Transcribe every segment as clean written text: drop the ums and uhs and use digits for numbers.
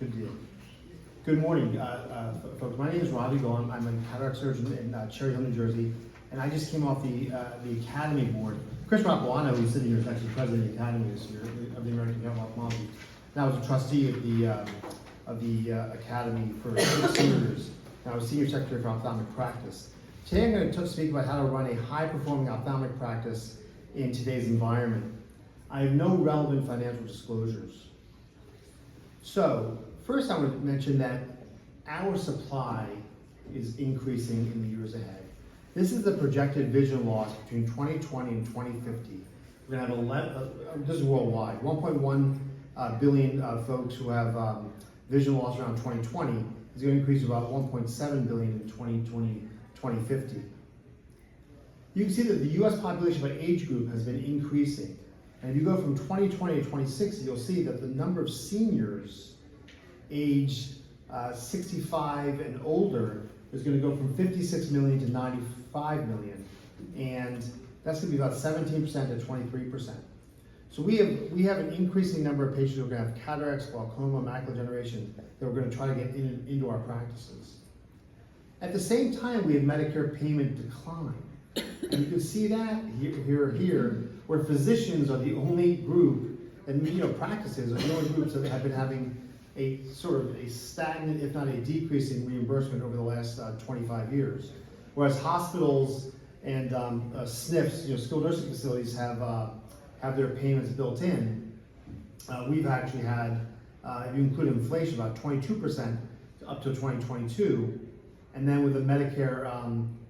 Good deal. Good morning, folks. My name is Ravi D. I'm a cataract surgeon in Cherry Hill, New Jersey, and I just came off the Academy board. Chris Rapuano, who's sitting here, is actually president of the Academy this year of the American High-Performing Ophthalmology. And I was a trustee of the Academy for 6 years. And I was senior secretary for ophthalmic practice. Today I'm going to speak about how to run a high-performing ophthalmic practice in today's environment. I have no relevant financial disclosures. So, first I would mention that our supply is increasing in the years ahead. This is the projected vision loss between 2020 and 2050. We're going to have this is worldwide, 1.1 billion folks who have vision loss around 2020 is going to increase to about 1.7 billion in 2050. You can see that the US population by age group has been increasing. And if you go from 2020 to 2060, you'll see that the number of seniors aged 65 and older is going to go from 56 million to 95 million. And that's going to be about 17% to 23%. So we have an increasing number of patients who are going to have cataracts, glaucoma, macular degeneration that we're going to try to get into our practices. At the same time, we have Medicare payment decline. And you can see that here, where physicians are the only group, and practices are the only groups that have been having a sort of a stagnant, if not a decreasing reimbursement over the last 25 years. Whereas hospitals and SNFs, skilled nursing facilities have their payments built in. We've actually had, if you include inflation, about 22% up to 2022. And then with the Medicare,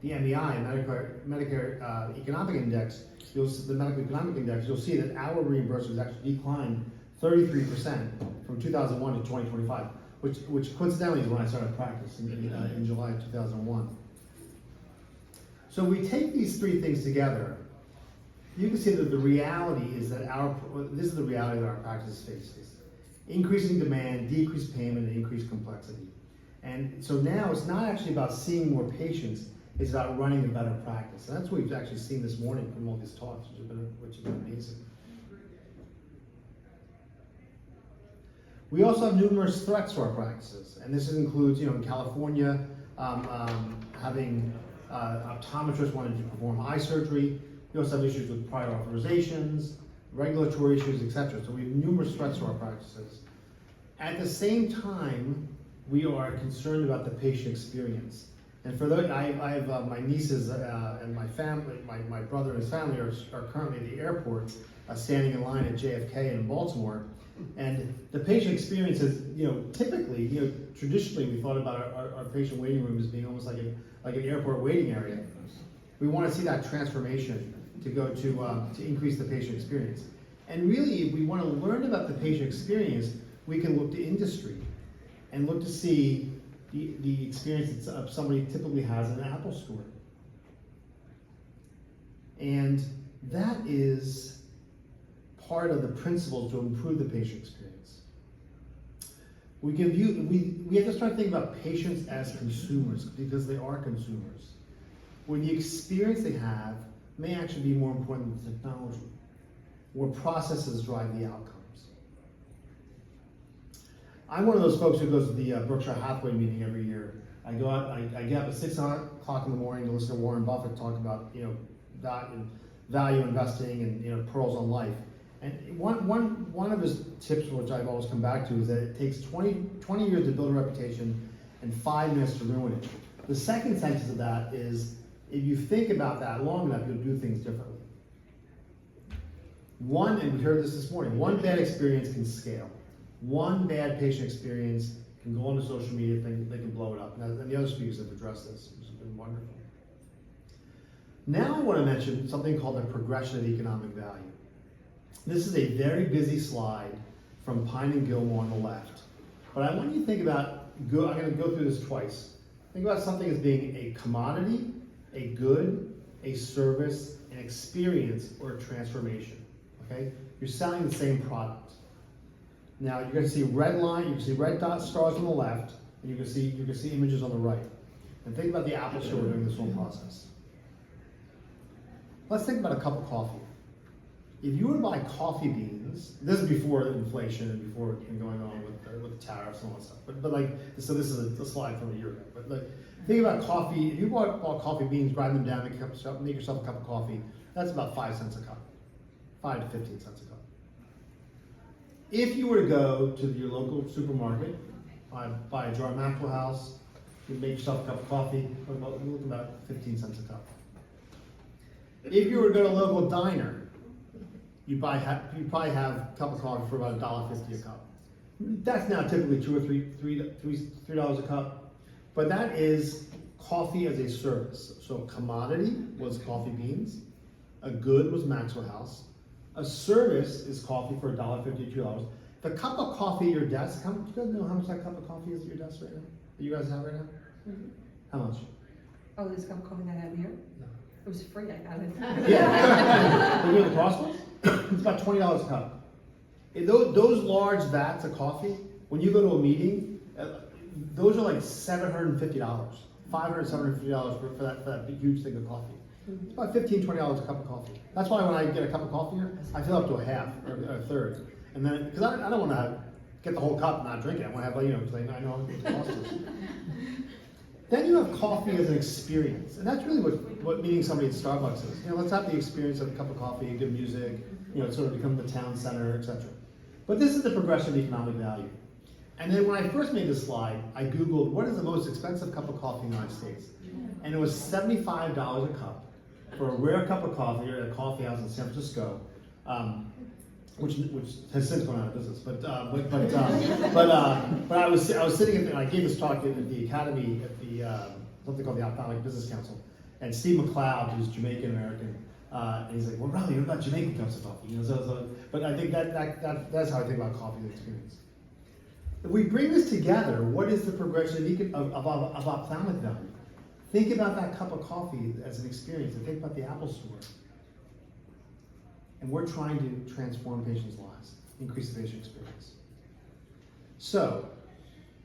the MEI, Medicare Economic Index, the Medical Economic Index, you'll see that our reimbursement has actually declined 33% from 2001 to 2025, which coincidentally is when I started practice in July of 2001. So we take these three things together, you can see that the reality is that this is the reality that our practice faces. Increasing demand, decreased payment, and increased complexity. And so now it's not actually about seeing more patients, it's about running a better practice. And that's what we've actually seen this morning from all these talks, which have been amazing. We also have numerous threats to our practices. And this includes, in California, having optometrists wanting to perform eye surgery. We also have issues with prior authorizations, regulatory issues, etc. So we have numerous threats to our practices. At the same time, we are concerned about the patient experience. And for those, I have my nieces and my family, my brother and his family are currently at the airport, standing in line at JFK in Baltimore. And the patient experience is, typically, traditionally we thought about our patient waiting room as being almost like an airport waiting area. We want to see that transformation to go to increase the patient experience. And really, if we want to learn about the patient experience, we can look to industry and look to see the experience that somebody typically has in an Apple store. And that is part of the principle to improve the patient experience. We have to start thinking about patients as consumers, because they are consumers. When the experience they have may actually be more important than technology, where processes drive the outcomes. I'm one of those folks who goes to the Berkshire Hathaway meeting every year. I go out, I get up at 6 o'clock in the morning to listen to Warren Buffett talk about value investing and pearls on life. And one of his tips, which I've always come back to, is that it takes 20 years to build a reputation and 5 minutes to ruin it. The second sentence of that is, if you think about that long enough, you'll do things differently. And we heard this morning, one bad experience can scale. One bad patient experience can go onto social media, they can blow it up. And the other speakers have addressed this, which has been wonderful. Now I want to mention something called the progression of economic value. This is a very busy slide from Pine and Gilmore on the left. But I want you to think about, I'm going to go through this twice. Think about something as being a commodity, a good, a service, an experience, or a transformation. Okay? You're selling the same product. Now you're going to see red line, you can see red dot stars on the left, and you can see images on the right. And think about the Apple Store during this whole process. Let's think about a cup of coffee. If you were to buy coffee beans, this is before inflation and before going on with the tariffs and all that stuff. But like, so this is a slide from a year ago. But like, think about coffee. If you bought coffee beans, grind them down, make yourself a cup of coffee. That's about 5 cents a cup, 5 to 15 cents a cup. If you were to go to your local supermarket, buy a jar of Maxwell House, you make yourself a cup of coffee, look about 15 cents a cup. If you were to go to a local diner, you probably have a cup of coffee for about $1.50 a cup. That's now typically $2 or $3 a cup, but that is coffee as a service. So a commodity was coffee beans, a good was Maxwell House, a service is coffee for $1.50 to $2. The cup of coffee at your desk, do you guys know how much that cup of coffee is at your desk right now? That you guys have right now? Mm-hmm. How much? Oh, this cup of coffee that I have here? No. It was free, I got it. Yeah. You know what the cost was? It's about $20 a cup. Those large vats of coffee, when you go to a meeting, those are like $750, $500, $750 for that big, huge thing of coffee. It's about $15, $20 a cup of coffee. That's why when I get a cup of coffee here, I fill up to a half or a third. And then, because I don't want to get the whole cup and not drink it. I want to have, because I know what the cost is. Then you have coffee as an experience. And that's really what meeting somebody at Starbucks is. Let's have the experience of a cup of coffee, good music, it sort of become the town center, etc. But this is the progression of economic value. And then when I first made this slide, I Googled what is the most expensive cup of coffee in the United States. And it was $75 a cup for a rare cup of coffee at a coffee house in San Francisco, which has since gone out of business. But I was sitting and I gave this talk at the Academy at the something called the Ophthalmic Business Council, and Steve McLeod, who's Jamaican American, and he's like, "Well, Ravi, what about Jamaican cups of coffee?" But I think that's how I think about coffee experience. If we bring this together, what is the progression of ophthalmic value? Think about that cup of coffee as an experience, and think about the Apple Store. And we're trying to transform patients' lives, increase the patient experience. So,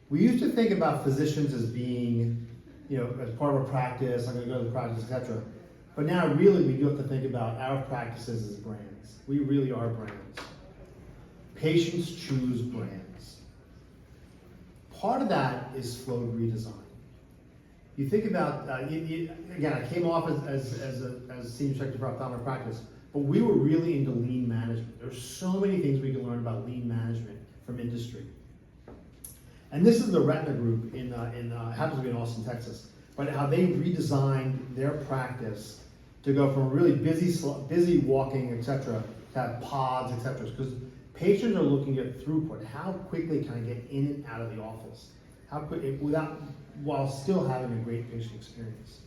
we used to think about physicians as being, as part of a practice, I'm going to go to the practice, etc. But now really we do have to think about our practices as brands. We really are brands. Patients choose brands. Part of that is flow redesign. You think about, again, I came off as senior secretary for ophthalmic practice, but we were really into lean management. There's so many things we can learn about lean management from industry. And this is the Retina Group happens to be in Austin, Texas, but how they redesigned their practice to go from really busy walking, etc., to have pods, etc. Because patients are looking at throughput. How quickly can I get in and out of the office? How quick, while still having a great patient experience.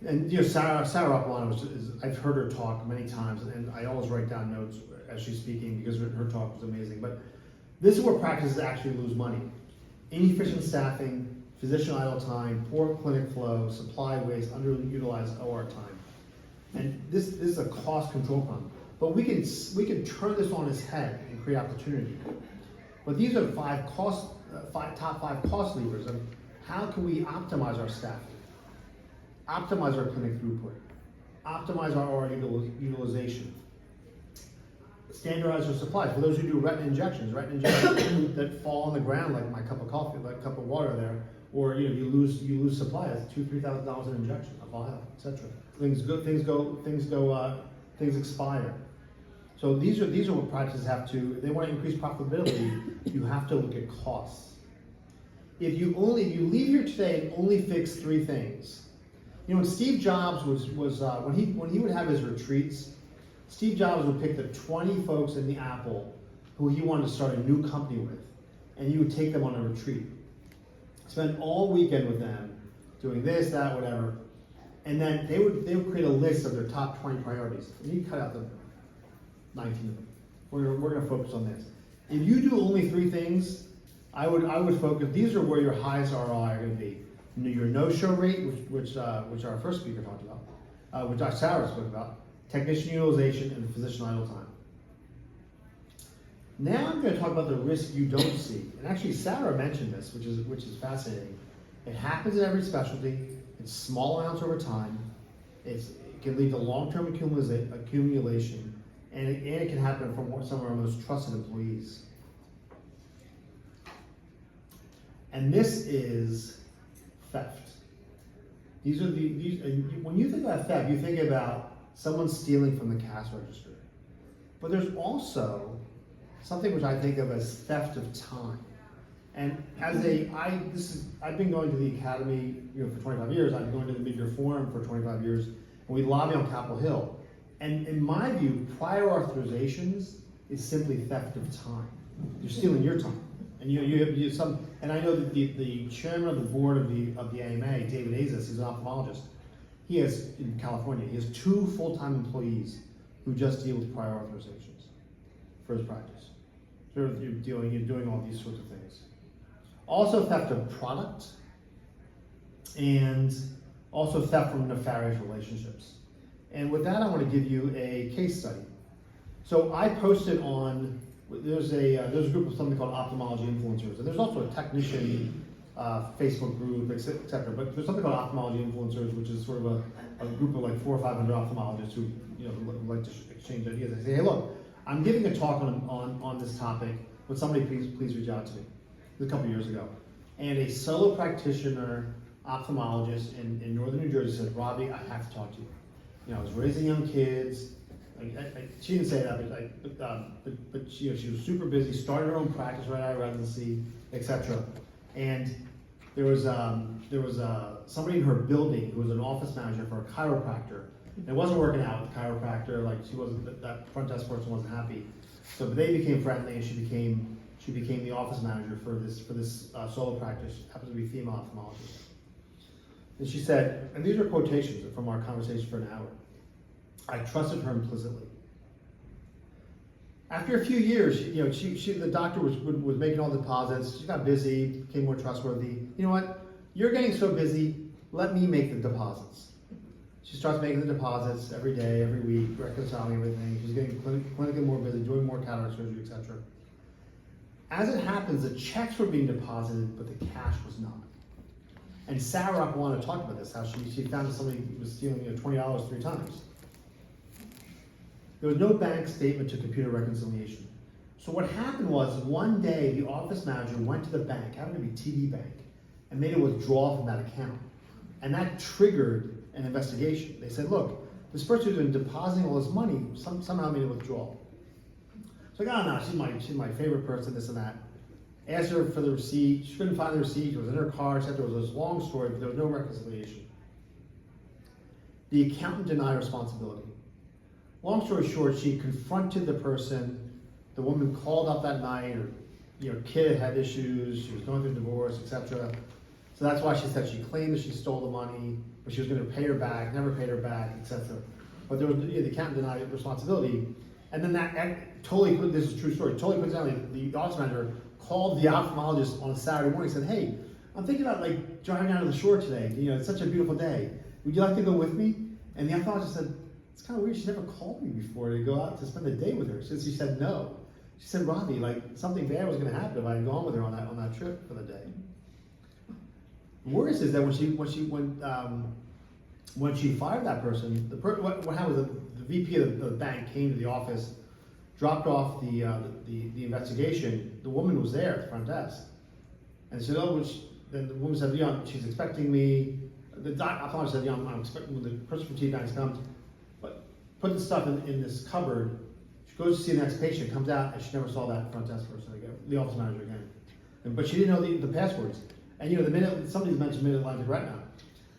And Sarah Opalano I've heard her talk many times, and I always write down notes as she's speaking because her talk was amazing. But this is where practices actually lose money. Inefficient staffing, physician idle time, poor clinic flow, supply waste, underutilized OR time. And this is a cost control problem. But we can turn this on its head and create opportunity. But these are top five cost levers of how can we optimize our staffing, optimize our clinic throughput, optimize our OR utilization, standardize our supplies. For those who do retina injections that fall on the ground like my cup of coffee, like a cup of water there, or you lose supply. That's $2,000-$3,000 an injection, a vial, etc. Things expire. So these are what practices have to. If they want to increase profitability, you have to look at costs. If you leave here today and only fix 3 things. When Steve Jobs was when he would have his retreats, Steve Jobs would pick the 20 folks in the Apple who he wanted to start a new company with, and he would take them on a retreat. Spend all weekend with them, doing this, that, whatever, and then they would create a list of their top 20 priorities. And he'd cut out the 19 of them. We're going to focus on this. If you do only 3 things, I would focus. These are where your highest ROI are going to be. Your no-show rate, which our first speaker talked about, which Sarah spoke about, technician utilization, and physician idle time. Now I'm going to talk about the risk you don't see. And actually, Sarah mentioned this, which is fascinating. It happens in every specialty. It's small amounts over time. It can lead to long-term accumulation. and it can happen from some of our most trusted employees. And this is theft. When you think about theft, you think about someone stealing from the cash register. But there's also something which I think of as theft of time. And I've been going to the academy, for 25 years. I've been going to the mid-year forum for 25 years, and we lobby on Capitol Hill. And in my view, prior authorizations is simply theft of time. You're stealing your time. And you have some. And I know that the chairman of the board of the AMA, David Azis, he's an ophthalmologist. He has in California. He has 2 full-time employees who just deal with prior authorizations for his practice. So you're doing all these sorts of things. Also theft of product, and also theft from nefarious relationships. And with that, I want to give you a case study. So I posted on. There's a group of something called ophthalmology influencers, and there's also a technician Facebook group, etc. But there's something called ophthalmology influencers, which is sort of a group of like 400 or 500 ophthalmologists who like to exchange ideas. They say, hey, look, I'm giving a talk on this topic. Would somebody please reach out to me? It was a couple years ago, and a solo practitioner ophthalmologist in northern New Jersey said, Ravi, I have to talk to you. I was raising young kids. She didn't say that, but she was super busy, started her own practice right out of residency, etc. And there was somebody in her building who was an office manager for a chiropractor. And it wasn't working out with the chiropractor, like she wasn't, that front desk person wasn't happy. So but they became friendly, and she became the office manager for this solo practice. Happens to be a female ophthalmologist. And she said, and these are quotations from our conversation for an hour. I trusted her implicitly. After a few years, the doctor was making all the deposits. She got busy, became more trustworthy. You know what? You're getting so busy. Let me make the deposits. She starts making the deposits every day, every week, reconciling everything. She's getting clinically more busy, doing more cataract surgery, etc. As it happens, the checks were being deposited, but the cash was not. And Sarah Rapalana talked about this, how she found that somebody was stealing $20 3 times. There was no bank statement to computer reconciliation. So what happened was, one day the office manager went to the bank, happened to be TD Bank, and made a withdrawal from that account. And that triggered an investigation. They said, look, this person who's been depositing all this money somehow made a withdrawal. So like, oh no, she's my favorite person, this and that. Asked her for the receipt, she couldn't find the receipt, it was in her car, except there was this long story, but there was no reconciliation. The accountant denied responsibility. Long story short, she confronted the person. The woman called up that night. Her kid had issues. She was going through divorce, etc. So that's why she said she claimed that she stole the money, but she was going to pay her back, never paid her back, etc. But there was the accountant denied responsibility, and then that totally. This is a true story. Totally puts down the office manager called the ophthalmologist on a Saturday morning. Said, "Hey, I'm thinking about driving down to the shore today. It's such a beautiful day. Would you like to go with me?" And the ophthalmologist said, it's kind of weird, she's never called me before to go out to spend the day with her. Since she said no. She said, Ravi, something bad was going to happen if I had gone with her on that trip for the day. Worse is that when she fired that person, what happened was the VP of the bank came to the office, dropped off the investigation. The woman was there at the front desk. And said, then the woman said, she's expecting me. The ophthalmologist said, I'm expecting the person from TD Bank to come. Put the stuff in this cupboard. She goes to see the next patient, comes out, and she never saw that front desk person again, the office manager again. But she didn't know the passwords. And the minute somebody's mentioned Mid-Atlantic Retina,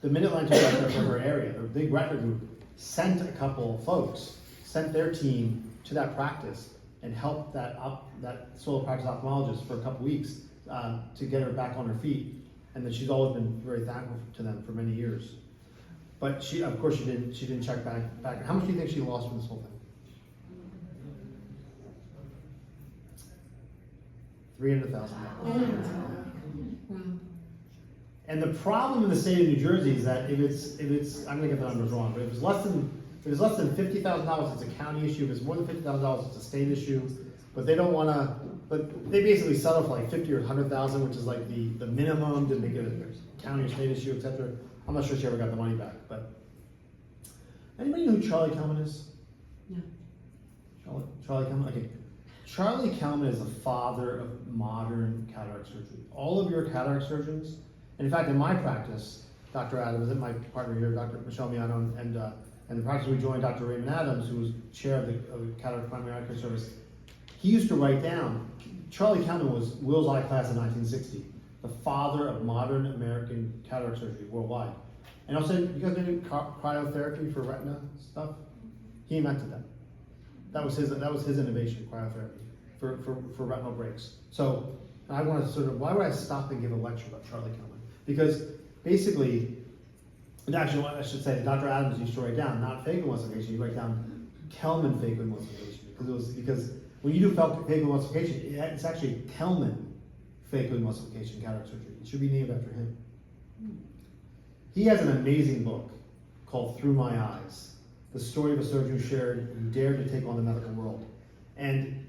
the Mid-Atlantic Retina for her area, her big retina group, sent a couple folks, sent their team to that practice and helped that solo practice ophthalmologist for a couple weeks to get her back on her feet. And then she's always been very thankful to them for many years. But she didn't check back. How much do you think she lost from this whole thing? $300,000. And the problem in the state of New Jersey is that if it's I'm gonna get the numbers wrong, but if it's less than $50,000, it's a county issue. If it's more than $50,000, it's a state issue. But they don't want to. But they basically settle for $50,000 or $100,000, which is the minimum to make it a county or state issue, etc. I'm not sure she ever got the money back, but anybody know who Charlie Kelman is? No. Charlie Kelman? Okay. Charlie Kelman is the father of modern cataract surgery. All of your cataract surgeons, and in fact, in my practice, Dr. Adams and my partner here, Dr. Michelle Miano, and the practice we joined, Dr. Raymond Adams, who was chair of the Cataract Primary Eye Care Service, he used to write down, Charlie Kelman was Will's eye class in 1960, the father of modern American cataract surgery worldwide. And also, you guys know cryotherapy for retina stuff? He invented that. That was his innovation, cryotherapy for retinal breaks. So I want to why would I stop and give a lecture about Charlie Kelman? Because basically, and actually I should say, Dr. Adams used to write down, not phaco emulsification, you write down Kelman phaco emulsification. Because when you do phaco emulsification, it's actually Kelman phaco emulsification cataract surgery. It should be named after him. He has an amazing book called Through My Eyes, the story of a surgeon who dared to take on the medical world. And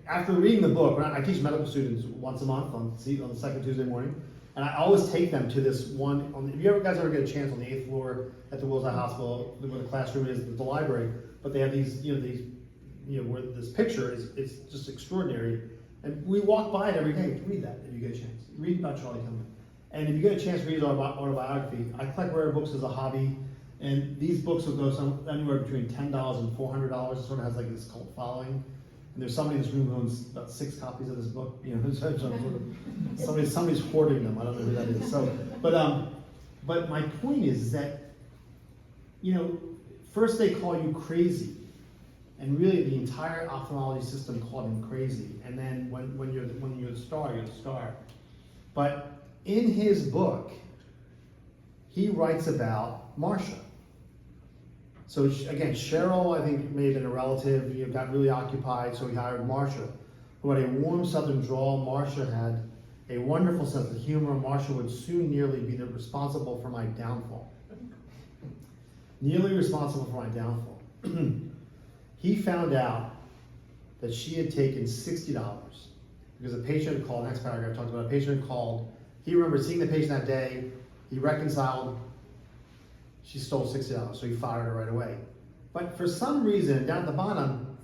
after reading the book, I teach medical students once a month on the second Tuesday morning, and I always take them to this one. If you guys ever get a chance on the 8th floor at the Wills Eye Hospital, where the classroom is, the library, but they have where this picture is, it's just extraordinary. And we walk by it every day. Read that if you get a chance. Read about Charlie Kelman. And if you get a chance to read his autobiography, I collect rare books as a hobby. And these books will go anywhere between $10 and $400. It sort of has like this cult following. And there's somebody in this room who owns about 6 copies of this book. Somebody's hoarding them. I don't know who that is. So, but my point is that, first they call you crazy, and really the entire ophthalmology system called him crazy. And then when you're the star, you're the star. But in his book, he writes about Marcia. So again, Cheryl, I think, may have been a relative, got really occupied, so he hired Marcia, who had a warm southern drawl. Marcia had a wonderful sense of humor. Marcia would soon nearly be responsible for my downfall. Nearly responsible for my downfall. He found out that she had taken $60 because a patient had called, next paragraph talks about a patient had called. He remembered seeing the patient that day, he reconciled. She stole $60, so he fired her right away. But for some reason, down at the bottom,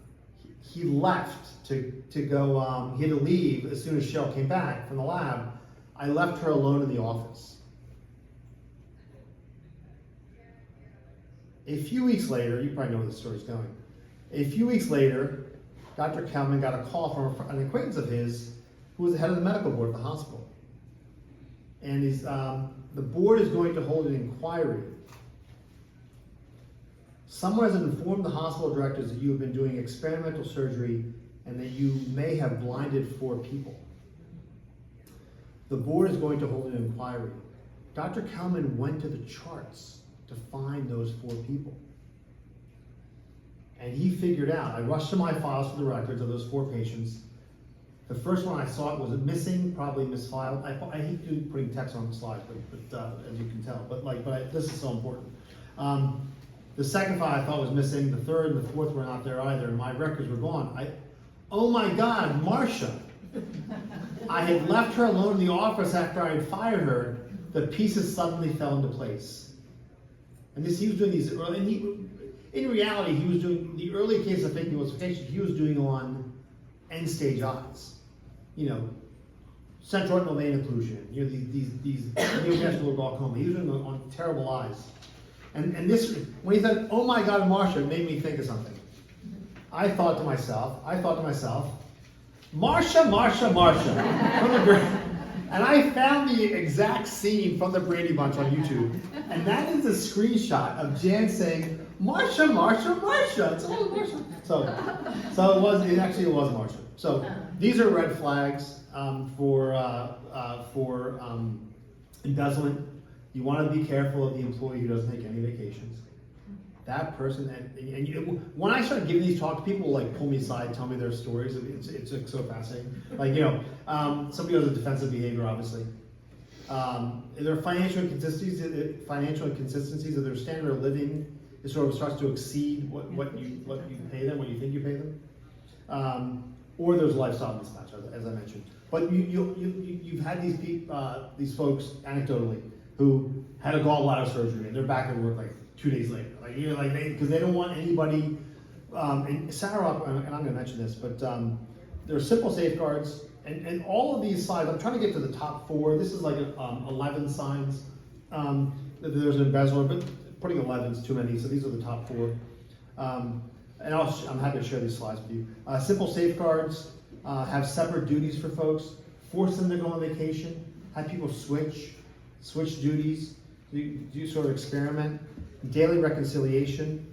he left to go, he had to leave as soon as Cheryl came back from the lab. I left her alone in the office. A few weeks later, you probably know where the story's going. A few weeks later, Dr. Kelman got a call from an acquaintance of his who was the head of the medical board at the hospital. And the board is going to hold an inquiry. Someone has informed the hospital directors that you have been doing experimental surgery and that you may have blinded 4 people. The board is going to hold an inquiry. Dr. Kelman went to the charts to find those 4 people. And he figured out, I rushed to my files for the records of those 4 patients. The first one I saw was missing, probably misfiled. I hate putting text on the slide, but as you can tell, but this is so important. The second file I thought was missing. The third and the fourth were not there either, and my records were gone. Oh my God, Marcia! I had left her alone in the office after I had fired her. The pieces suddenly fell into place. And he was doing these early. In reality, he was doing the early case of phaco emulsification. He was doing on end-stage eyes. Central retinal vein occlusion. These neovascular glaucoma. He was doing on terrible eyes. And this, when he said, "Oh my God, Marcia," it made me think of something. I thought to myself, Marcia, Marcia, Marcia. And I found the exact scene from the Brady Bunch on YouTube. And that is a screenshot of Jan saying, "Marcia, Marcia, Marcia." It's all Marcia. So it actually was Marcia. So these are red flags for embezzlement. You want to be careful of the employee who doesn't take any vacations. That person, when I started giving these talks, people pull me aside, tell me their stories. It's so fascinating. Somebody has a defensive behavior, obviously. There are financial inconsistencies of their standard of living. It sort of starts to exceed what you pay them, what you think you pay them. Or there's lifestyle mismatch, as I mentioned. But you've had these folks anecdotally who had a gallbladder surgery and they're back at work 2 days later. Because they don't want anybody And Sarah, and I'm going to mention this, but there are simple safeguards, and all of these signs. I'm trying to get to the top 4. This is like 11 signs. There's an embezzler, but putting 11 is too many, so these are the top 4. And I'm happy to share these slides with you. Simple safeguards, have separate duties for folks, force them to go on vacation, have people switch duties, do sort of experiment, daily reconciliation,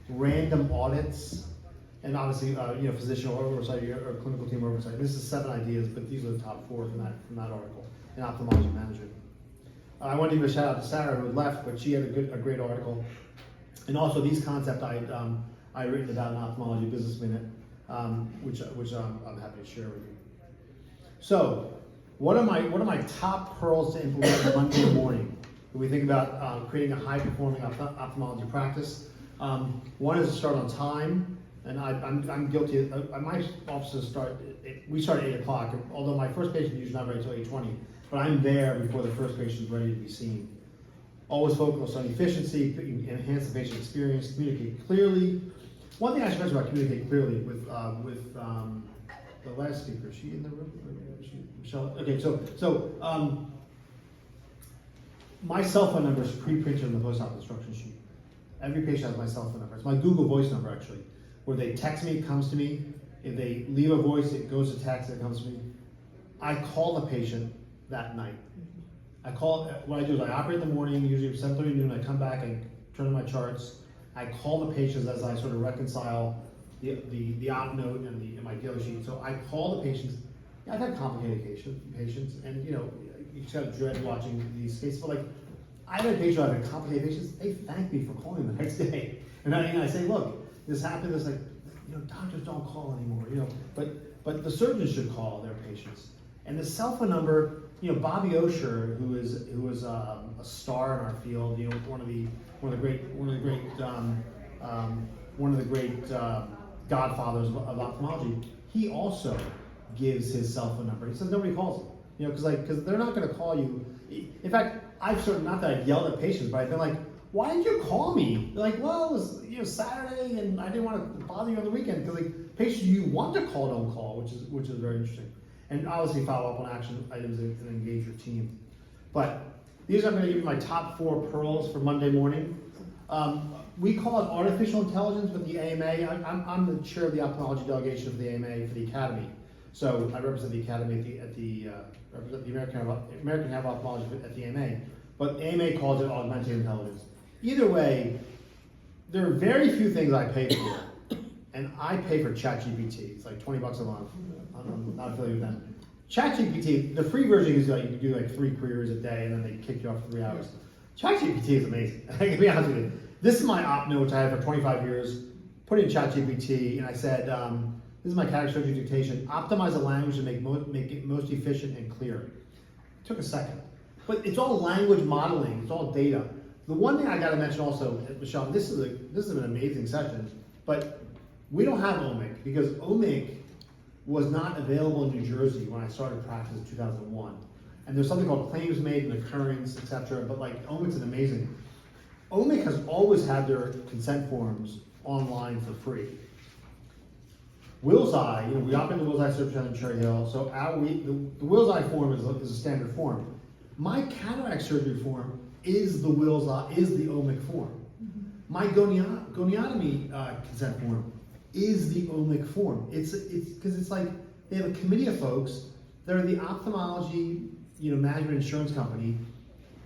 random audits, and obviously physician oversight or clinical team oversight. This is 7 ideas, but these are the top 4 from that article in ophthalmology management. I want to give a shout out to Sarah who had left, but she had a great article. And also these concepts I written about in Ophthalmology Business Minute, which I'm happy to share with you. So, what are my top pearls to implement Monday morning? When we think about creating a high-performing ophthalmology practice, one is to start on time, and I'm guilty. My offices we start at 8 o'clock. Although my first patient usually not ready until 8:20, but I'm there before the first patient is ready to be seen. Always focus on efficiency, enhance the patient experience, communicate clearly. One thing I should mention about communicate clearly with the last speaker. Is she in the room? Michelle? Okay, so my cell phone number is pre-printed on the post-op instruction sheet. Every patient has my cell phone number. It's my Google Voice number actually. Where they text me, it comes to me. If they leave a voice, it goes to text, it comes to me. I call the patient that night. What I do is I operate in the morning, usually at 7:30 noon. I come back, I turn in my charts. I call the patients as I sort of reconcile the op note and my daily sheet. So I call the patients. I've had complicated patients, and you just got to dread watching these cases. But like, I've had patients who have had complicated patients. They thank me for calling the next day, and I say, look, this happened. It's like, doctors don't call anymore. But the surgeons should call their patients. And the cell phone number, Bobby Osher, who is a star in our field, one of the great godfathers of ophthalmology. He also gives his cell phone number. He says nobody calls him, because they're not going to call you. In fact, I've sort of, not that I've yelled at patients, but I've been like, why did you call me? They're like, well, it was Saturday, and I didn't want to bother you on the weekend. Because patients you want to call don't call, which is very interesting. And obviously follow up on action items and engage your team. But these are going to give you my top 4 pearls for Monday morning. We call it artificial intelligence with the AMA. I'm the chair of the ophthalmology delegation of the AMA for the Academy. So I represent the Academy represent the American Heart Ophthalmology at the AMA. But the AMA calls it augmented intelligence. Either way, there are very few things I pay for. And I pay for ChatGPT. It's like $20 a month. I'm not affiliated with them. ChatGPT, the free version is like you can do like 3 queries a day, and then they kick you off for 3 hours. ChatGPT is amazing. I can be honest with you. This is my op note which I had for 25 years. Put in ChatGPT, and I said, this is my cataract surgery dictation. Optimize the language to make it most efficient and clear. It took a second, but it's all language modeling. It's all data. The one thing I got to mention also, Michelle, this is an amazing session, but we don't have OMIC because OMIC was not available in New Jersey when I started practice in 2001. And there's something called claims made and occurrence, etc. But like OMIC's an amazing. OMIC has always had their consent forms online for free. Will's Eye, we operate the Will's Eye Service Center in Cherry Hill, so the Will's Eye form is a standard form. My cataract surgery form is the OMIC form. My goniotomy consent form is the OMIC form. It's because it's like they have a committee of folks that are the ophthalmology management insurance company.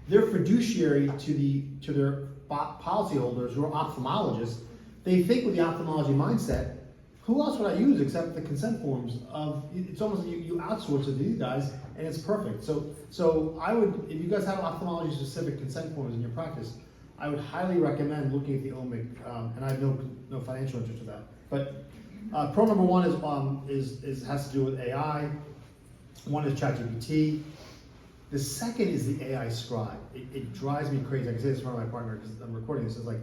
They're fiduciary to their policyholders who are ophthalmologists. They think with the ophthalmology mindset, who else would I use except the consent forms it's almost like you outsource it to these guys, and it's perfect. So I would, if you guys have ophthalmology specific consent forms in your practice, I would highly recommend looking at the OMIC, and I have no financial interest in that. But pearl number 1 has to do with AI. 1 is ChatGPT. The second is the AI scribe. It drives me crazy. I can say this to one of my partners because I'm recording this. It's like,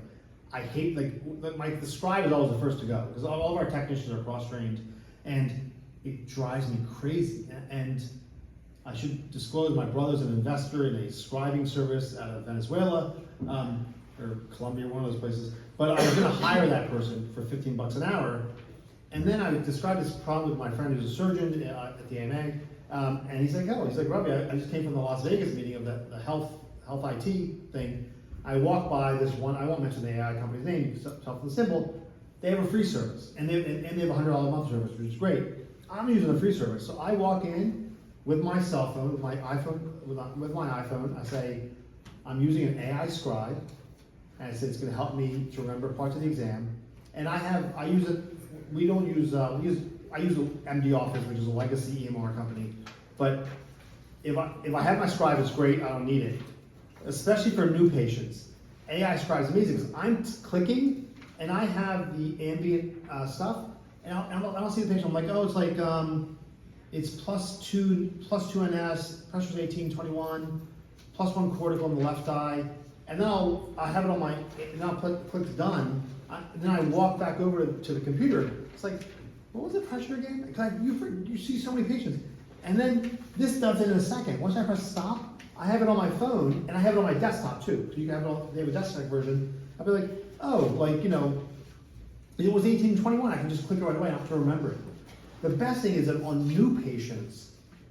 I hate, the scribe is always the first to go because all of our technicians are cross-trained, and it drives me crazy. And I should disclose my brother's an investor in a scribing service out of Venezuela, or Colombia, one of those places. but I was gonna hire that person for 15 bucks an hour. And then I described this problem with my friend who's a surgeon at the AMA, and he's like, Ravi, I just came from the Las Vegas meeting of the health IT thing. I walked by this one, I won't mention the AI company's name, something simple. They have a free service, and they have a $100 a month service, which is great. I'm using the free service, so I walk in with my cell phone, with my iPhone. I say, I'm using an AI scribe, and I said it's going to help me to remember parts of the exam. And I use it. I use MD Office, which is a legacy EMR company. But if I have my scribe, it's great. I don't need it, especially for new patients. AI scribe is amazing because I'm clicking and I have the ambient stuff, and I don't see the patient. I'm like, oh, it's like it's +2 NS, pressure's 18/21, +1 cortical in the left eye, and then I'll have it on my, and I'll click done. Then I walk back over to the computer. It's like, what was the pressure again? Because you see so many patients, and then this does it in a second. Once I press stop, I have it on my phone and I have it on my desktop too. So you can have it on. They have a desktop version. I'll be like, oh, like it was 18/21. I can just click it right away. I don't have to remember it. The best thing is that on new patients,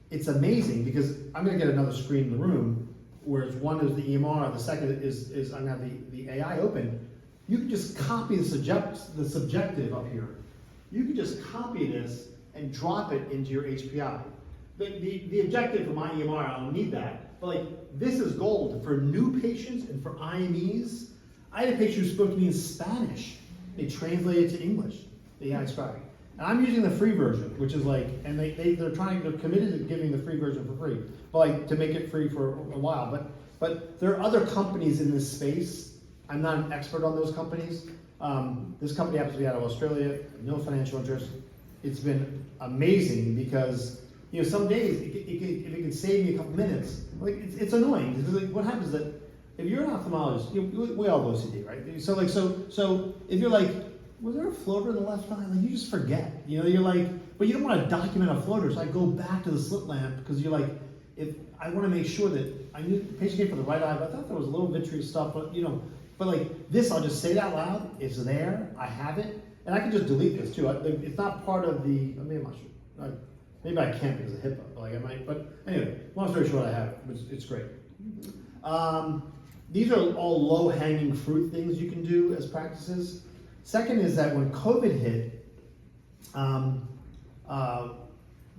it's amazing because I'm going to get another screen in the room, whereas one is the EMR, the second is I'm going to have the AI open. You can just copy the subjective up here. You can just copy this and drop it into your HPI. The objective for my EMR, I don't need that, but like this is gold for new patients and for IMEs. I had a patient who spoke to me in Spanish. They translated to English, the AI scribe. And I'm using the free version, which is like, and they're committed to giving the free version for free, but like to make it free for a while. But there are other companies in this space. I'm not an expert on those companies. This company happens to be out of Australia, no financial interest. It's been amazing because some days if it can save me a couple minutes, like it's annoying. Because like, what happens is that if you're an ophthalmologist, we all have OCD, right? So if you're like, was there a floater in the left eye? Like you just forget. You're like, but you don't want to document a floater, so I go back to the slit lamp because you're like, if I want to make sure that I knew the patient came for the right eye, but I thought there was a little vitreous stuff, but but like this, I'll just say it out loud. It's there. I have it, and I can just delete this too. It's not part of the. Maybe I'm not sure. Maybe I can't because of HIPAA. But like I might. But anyway, long story short, I have it. It's great. These are all low-hanging fruit things you can do as practices. Second is that when COVID hit,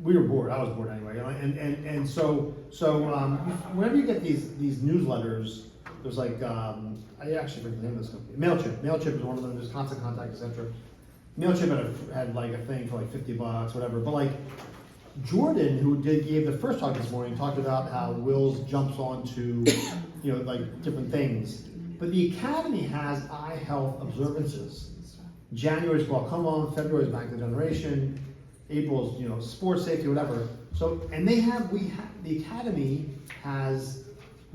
we were bored. I was bored anyway. And so whenever you get these newsletters, there's like I actually forget the name of this company. Mailchimp is one of them. There's Constant Contact, etc. Mailchimp had like a thing for like $50, whatever. But like Jordan, who gave the first talk this morning, talked about how Wills jumps onto like different things. But the Academy has eye health observances. January's glaucoma, February's macular degeneration, April's sports safety, whatever. So and the Academy has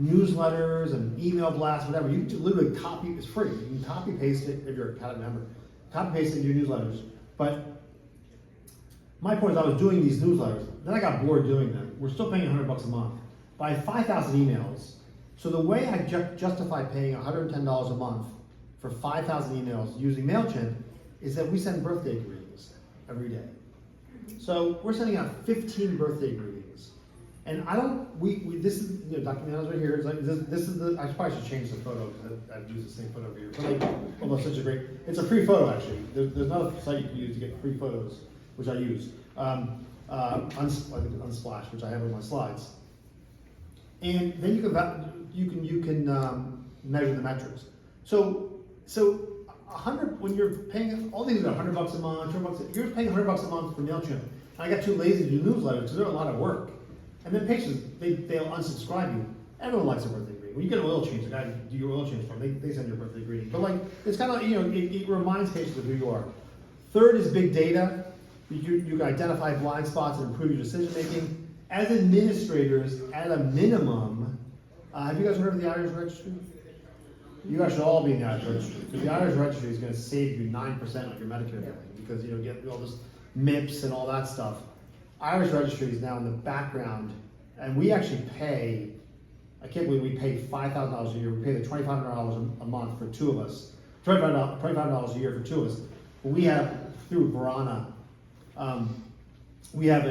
newsletters and email blasts, whatever. You can literally copy. It's free. You can copy paste it if you're a Academy member. Copy paste it in your newsletters. But my point is, I was doing these newsletters. Then I got bored doing them. We're still paying $100 a month. But I have 5,000 emails. So the way I justify paying $110 a month for 5,000 emails using MailChimp is that we send birthday greetings every day. So we're sending out 15 birthday greetings. And this is, Dr. Miano's right here. It's like, this is I probably should change the photo because I've used the same photo over here. But like, although such a great, it's a free photo actually. There's another site you can use to get free photos, which I use. Unsplash, which I have on my slides. And then you can measure the metrics. So 100 when you're paying all these are $100 a month, $200. You're paying $100 a month for MailChimp. I got too lazy to do newsletters because they're a lot of work. And then patients they'll unsubscribe you. Everyone likes a birthday greeting. When you get an oil change, the guy do your oil change for them, they send you a birthday greeting. But like it's kind of it reminds patients of who you are. Third is big data. You can identify blind spots and improve your decision making. As administrators, at a minimum, have you guys heard of the Irish Registry? You guys should all be in the Irish Registry because the Irish Registry is going to save you 9% of your Medicare billing because you get all this MIPS and all that stuff. Irish Registry is now in the background, and we actually pay. I can't believe we pay $5,000 a year. We pay the $2,500 a month for two of us. $25 a year for two of us. But we have, through Verana, we have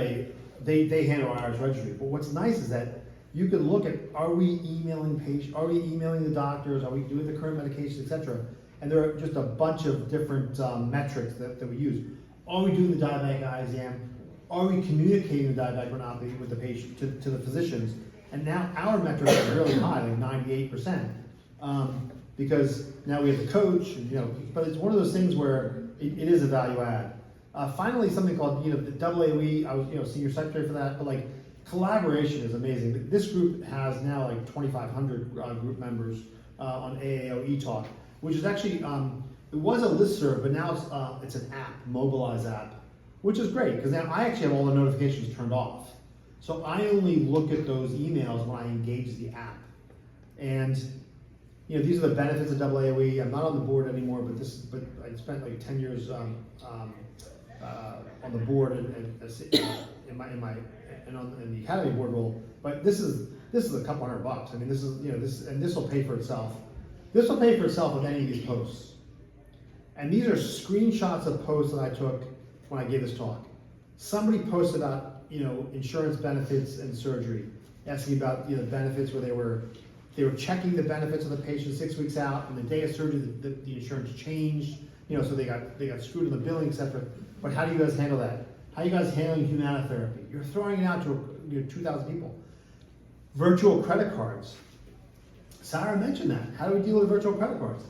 they handle our Irish registry. But what's nice is that you can look at, are we emailing patients, are we emailing the doctors, are we doing the current medications, etc. And there are just a bunch of different metrics that we use. Are we doing the diabetic eye exam? Are we communicating the diabetic retinopathy with the patient, to the physicians? And now our metrics are really high, like 98%. Because now we have the coach, and, but it's one of those things where it is a value add. Finally, something called, the AAOE, I was, senior secretary for that, but like collaboration is amazing. This group has now like 2,500 group members on AAOE Talk, which is actually, it was a listserv, but now it's an app, Mobilize app, which is great, because now I actually have all the notifications turned off. So I only look at those emails when I engage the app. And these are the benefits of AAOE. I'm not on the board anymore, but I spent like 10 years on the board and in the academy board role. But this is a couple $100. I mean, this will pay for itself. This will pay for itself with any of these posts. And these are screenshots of posts that I took when I gave this talk. Somebody posted about insurance benefits and surgery, asking about benefits where they were checking the benefits of the patient 6 weeks out, and the day of surgery the insurance changed, so they got screwed in the billing, etc. But how do you guys handle that? How are you guys handling humanotherapy? You're throwing it out to 2,000 people. Virtual credit cards. Sarah mentioned that. How do we deal with virtual credit cards?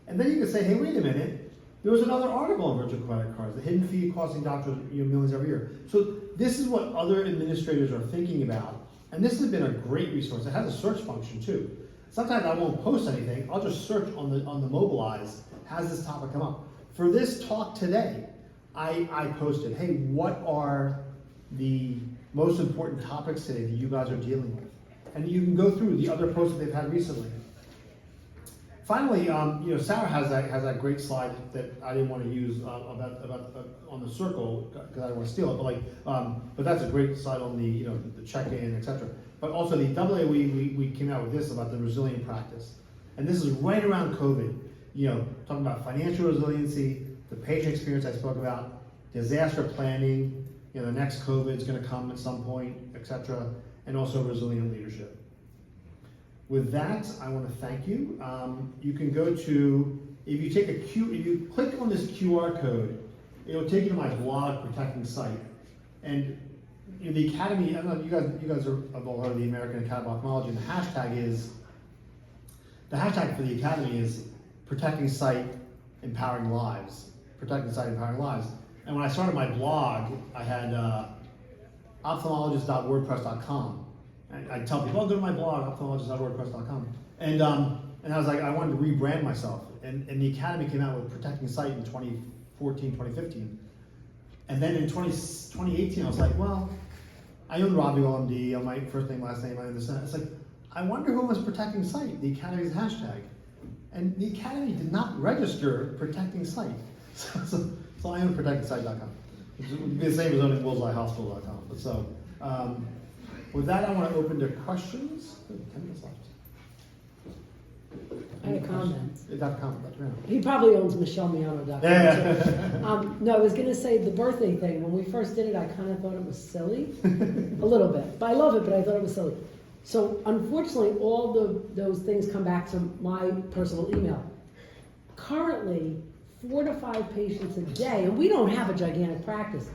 And then you can say, hey, wait a minute. There was another article on virtual credit cards, the hidden fee costing doctors millions every year. So this is what other administrators are thinking about. And this has been a great resource. It has a search function too. Sometimes I won't post anything. I'll just search on the Mobilize. Has this topic come up? For this talk today, I posted, hey, what are the most important topics today that you guys are dealing with? And you can go through the other posts that they've had recently. Finally, Sarah has that great slide that I didn't want to use about on the circle because I don't want to steal it, but that's a great slide on the the check-in, etc. But also the AAOE, we came out with this about the resilient practice, and this is right around COVID. Talking about financial resiliency, the patient experience I spoke about, disaster planning. The next COVID is going to come at some point, etc. And also resilient leadership. With that, I want to thank you. You can go to, if you click on this QR code, it'll take you to my blog, Protecting Sight. And the Academy, I don't know, you guys have all heard of the American Academy of Ophthalmology, and the hashtag for the Academy is Protecting Sight, Empowering Lives. Protecting Sight, Empowering Lives. And when I started my blog, I had ophthalmologist.wordpress.com. I tell people, go to my blog, ophthalmologist.wordpress.com. And I was like, I wanted to rebrand myself. And the Academy came out with Protecting Sight in 2014, 2015. And then in 2018, I was like, well, I own Ravi D, on my first name, last name, I own this. It's like, I wonder who was Protecting Sight, the Academy's hashtag. And the Academy did not register Protecting Sight. So I own protectingsight.com. It would be the same as owning bullseyehospital.com. But so, with that, I want to open to questions. 10 minutes left. I had a comment. You got a comment, that's right. He probably owns MichelleMiano.com. Yeah. No, I was going to say the birthday thing. When we first did it, I kind of thought it was silly. A little bit. But I love it, but I thought it was silly. So unfortunately, all those things come back to my personal email. Currently, 4 to 5 patients a day, and we don't have a gigantic practice,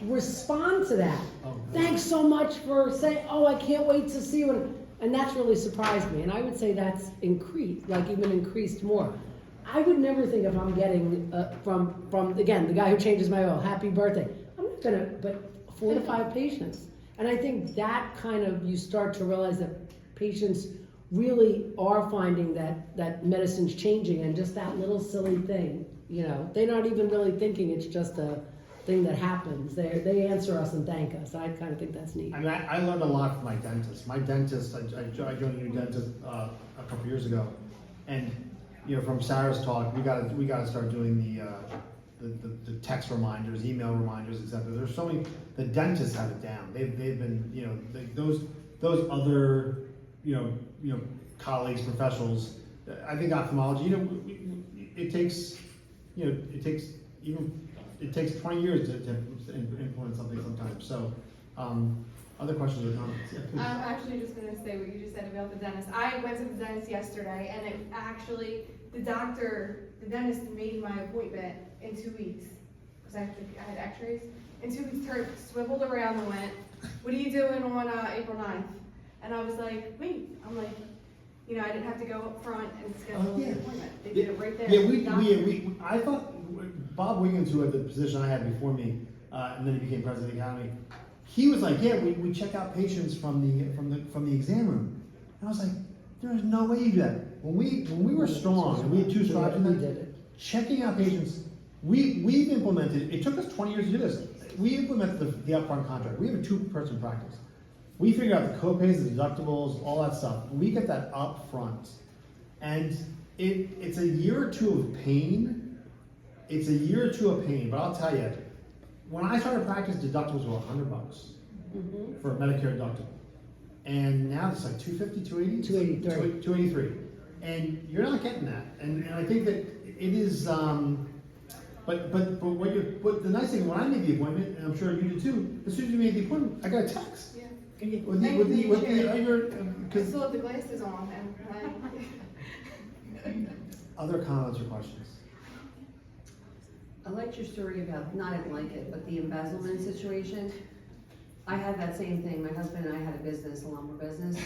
respond to that. Oh, Thanks so much for saying, oh, I can't wait to see you. And that's really surprised me. And I would say that's increased, like even increased more. I would never think if I'm getting from again, the guy who changes my oil, happy birthday. I'm not gonna, but 4 to 5 patients. And I think that kind of, you start to realize that patients really are finding that medicine's changing, and just that little silly thing, they're not even really thinking it's just a thing that happens. They answer us and thank us. I kind of think that's neat. I mean, I learned a lot from my dentist. My dentist, I joined a new dentist a couple years ago, and from Sarah's talk, we got to start doing the text reminders, email reminders, etc. There's so many. The dentists have it down. They've been those other colleagues, professionals. I think ophthalmology. it takes, you know, it takes 20 years to implement something sometimes, so, other questions or comments? Yeah, please. I'm actually just gonna say what you just said about the dentist. I went to the dentist yesterday, and it actually, the dentist made my appointment in 2 weeks, because I had x-rays. In 2 weeks, turned, swiveled around and went, "What are you doing on April 9th?" And I was like, wait, I'm like, you know, I didn't have to go up front and schedule yeah. the appointment. They did it right there. Yeah, I thought, Bob Wiggins, who had the position I had before me, and then he became president of the academy, he was like, yeah, we check out patients from the exam room. And I was like, there's no way you do that. When we were strong, and we had 2 stripes in We that, did it. checking out patients, we've implemented, it took us 20 years to do this. We implemented the upfront contract. We have a 2-person practice. We figure out the co-pays, the deductibles, all that stuff. We get that up front. And it's a year or 2 of pain. It's a year or 2 of pain, but I'll tell you, when I started practice, deductibles were $100 for a Medicare deductible. And now it's like $250, $280? 283. 283. And you're not getting that. And I think that it is, but the nice thing, when I made the appointment, and I'm sure you did too, as soon as you made the appointment, I got a text. Yeah. I still have the glasses on, and Other comments or questions? I liked your story about, not I didn't like it, but the embezzlement situation. I had that same thing. My husband and I had a business, a lumber business,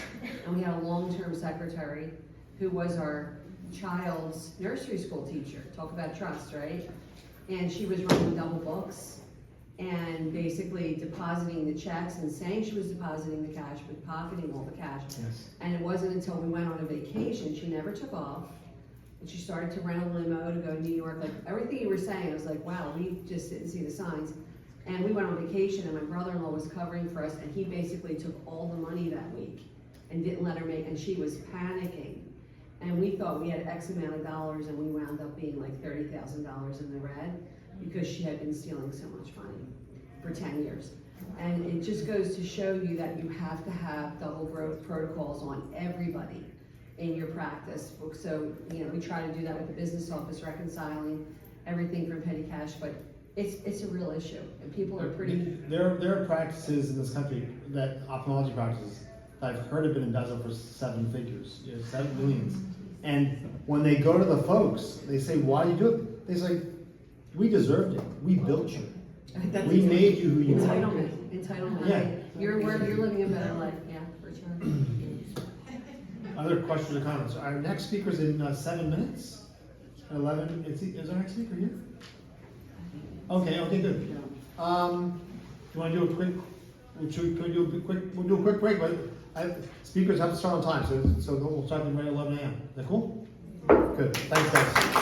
and we had a long-term secretary who was our child's nursery school teacher. Talk about trust, right? And she was running double books and basically depositing the checks and saying she was depositing the cash, but pocketing all the cash. Yes. And it wasn't until we went on a vacation, she never took off. And she started to rent a limo to go to New York, like everything you were saying, I was like, wow, we just didn't see the signs. And we went on vacation and my brother-in-law was covering for us and he basically took all the money that week and didn't let her make, and she was panicking. And we thought we had X amount of dollars and we wound up being like $30,000 in the red because she had been stealing so much money for 10 years. And it just goes to show you that you have to have double growth protocols on everybody in your practice. So, you know, we try to do that with the business office, reconciling everything from petty cash, but it's a real issue, and people are pretty. There are practices in this country, that ophthalmology practices, that I've heard have been embezzled for 7 figures, 7 millions. And when they go to the folks, they say, why do you do it? They say, we deserved it, we built you. We made you who you are. Entitlement. Yeah. You're living a better life, yeah, for sure. Other questions or comments? Our next speaker's in 7 minutes. 11, is our next speaker here? Okay, good. Do you want to do a quick, we'll do a quick break, but speakers have to start on time, so we'll start them right at 11 a.m. Is that cool? Good, thanks guys.